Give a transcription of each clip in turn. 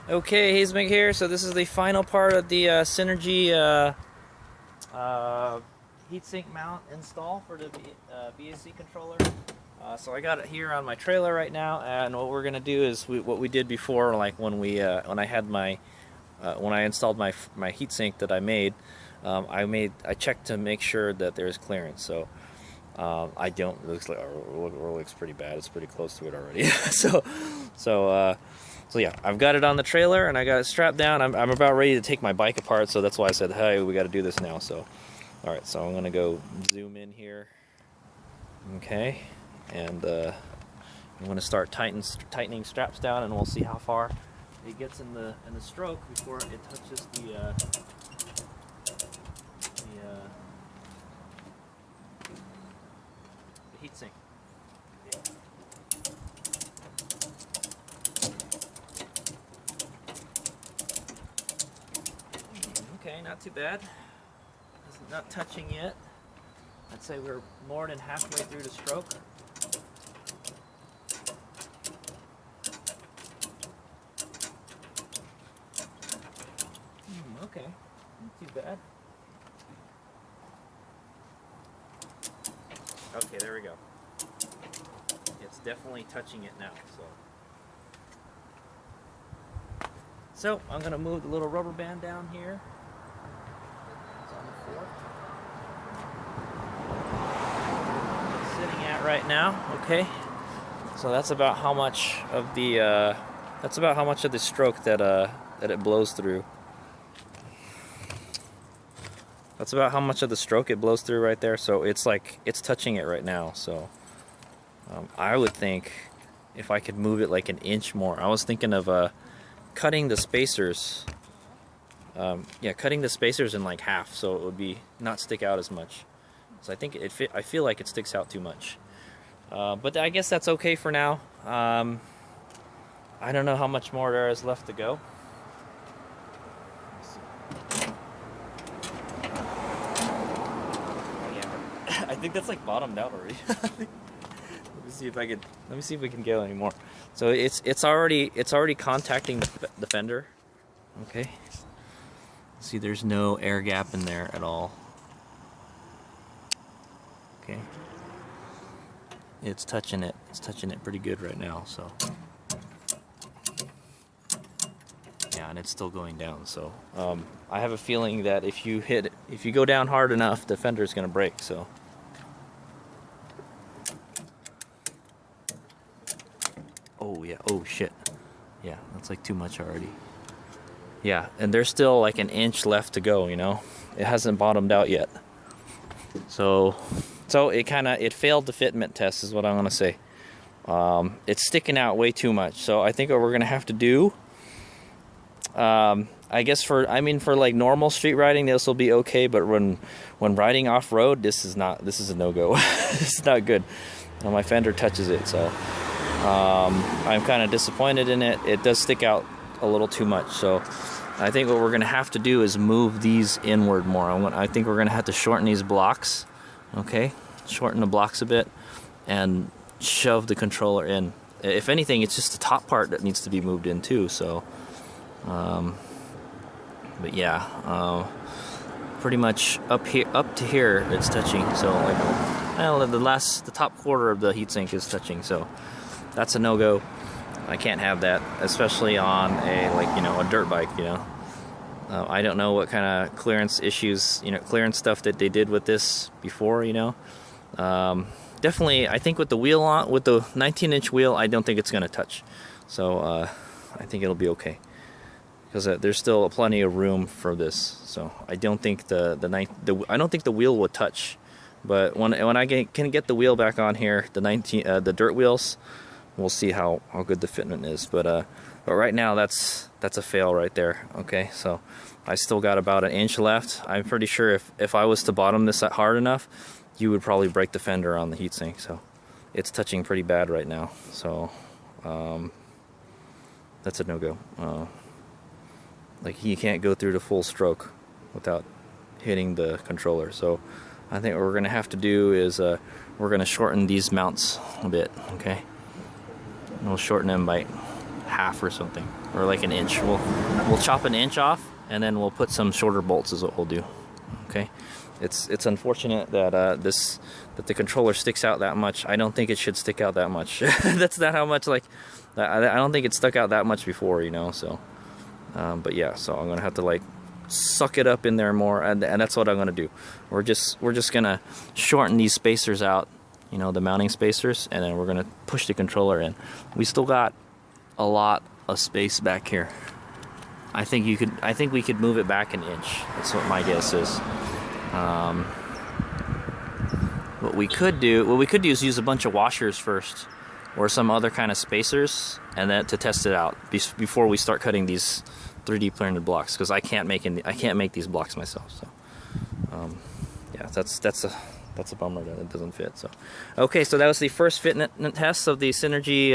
Okay, Heatsink here. So this is the final part of the Synergy heatsink mount install for the BAC controller. So I got it here on my trailer right now, and what we're gonna do is what we did before, like when I had my when I installed my heatsink that I made. I checked to make sure that there's clearance. So I don't. It looks pretty bad. It's pretty close to it already. So yeah, I've got it on the trailer and I got it strapped down. I'm about ready to take my bike apart, so that's why I said, hey, we got to do this now. So, all right, so I'm gonna go zoom in here. Okay, and I'm gonna start tightening straps down, and we'll see how far it gets in the stroke before it touches the heatsink. Okay, not too bad. It's not touching yet. I'd say we're more than halfway through the stroke. Okay, not too bad. Okay, there we go. It's definitely touching it now. So I'm gonna move the little rubber band down here. Sitting at right now. Okay, so that's about how much of the stroke that it blows through. That's about how much of the stroke it blows through right there. So it's touching it right now. So I would think if I could move it like an inch more. I was thinking of cutting the spacers. Yeah, cutting the spacers in like half, so it would be not stick out as much. So I think I feel like it sticks out too much, but I guess that's okay for now. I don't know how much more there is left to go. Yeah, I think that's like bottomed out already. Let me see if we can go anymore. So it's already contacting the fender. Okay. See, there's no air gap in there at all. Okay. It's touching it. It's touching it pretty good right now, so. Yeah, and it's still going down, so. I have a feeling that if you go down hard enough, the fender's gonna break, so. Oh yeah, oh shit. Yeah, that's like too much already. Yeah, and there's still like an inch left to go, you know. It hasn't bottomed out yet. So it failed the fitment test is what I'm gonna say. It's sticking out way too much. So I think what we're gonna have to do, I guess for like normal street riding, this will be okay, but when riding off road, this is a no-go. This is not good. My fender touches it, so I'm kind of disappointed in it. It does stick out a little too much, so I think what we're gonna have to do is move these inward more. I think we're gonna have to shorten these blocks. Okay, shorten the blocks a bit and shove the controller in. If anything, it's just the top part that needs to be moved in too. So, but yeah, pretty much up to here it's touching. So like, well, the top quarter of the heatsink is touching. So that's a no-go. I can't have that, especially on a dirt bike, you know. I don't know what kind of clearance issues, clearance stuff that they did with this before, you know. Definitely, I think with the 19-inch wheel, I don't think it's going to touch. So I think it'll be okay, because there's still plenty of room for this. So I don't think I don't think the wheel will touch. But when I can get the wheel back on here, the dirt wheels, we'll see how good the fitment is. But right now that's a fail right there. Okay, so I still got about an inch left. I'm pretty sure if I was to bottom this hard enough, you would probably break the fender on the heatsink. So it's touching pretty bad right now. So that's a no-go. Like, you can't go through the full stroke without hitting the controller. So I think what we're gonna have to do is we're gonna shorten these mounts a bit. Okay, and we'll shorten them by half or something, or like an inch. We'll chop an inch off, and then we'll put some shorter bolts is what we'll do. Okay, it's unfortunate that that the controller sticks out that much. I don't think it should stick out that much. That's not how much, like, I don't think it stuck out that much before, you know. So but yeah, so I'm gonna have to like suck it up in there more, and that's what I'm gonna do. We're just gonna shorten these spacers out, you know, the mounting spacers, and then we're gonna push the controller in. We still got a lot of space back here. I think we could move it back an inch. That's what my guess is. What we could do is use a bunch of washers first, or some other kind of spacers, and then to test it out before we start cutting these 3D printed blocks, because I can't make these blocks myself. So yeah, that's a bummer that it doesn't fit. So okay, so that was the first fitment test of the Synergy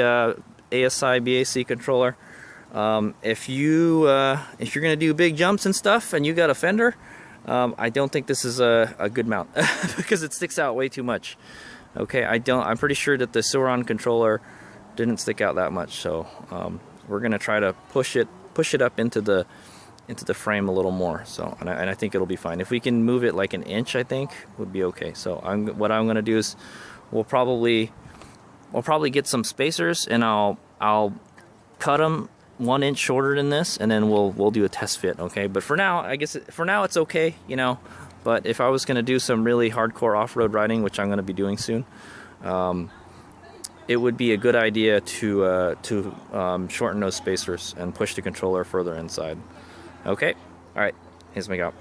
ASI BAC controller. If you're gonna do big jumps and stuff, and you got a Fender, I don't think this is a good mount because it sticks out way too much. Okay, I'm pretty sure that the Sauron controller didn't stick out that much, so we're gonna try to push it up into the frame a little more. So and I think it'll be fine. If we can move it like an inch, I think would be okay. So what I'm gonna do is we'll probably get some spacers, and I'll cut them 1 inch shorter than this, and then we'll do a test fit. Okay, but for now, I guess for now it's okay, you know. But if I was going to do some really hardcore off-road riding, which I'm going to be doing soon, it would be a good idea to shorten those spacers and push the controller further inside. Okay, all right, here's my go.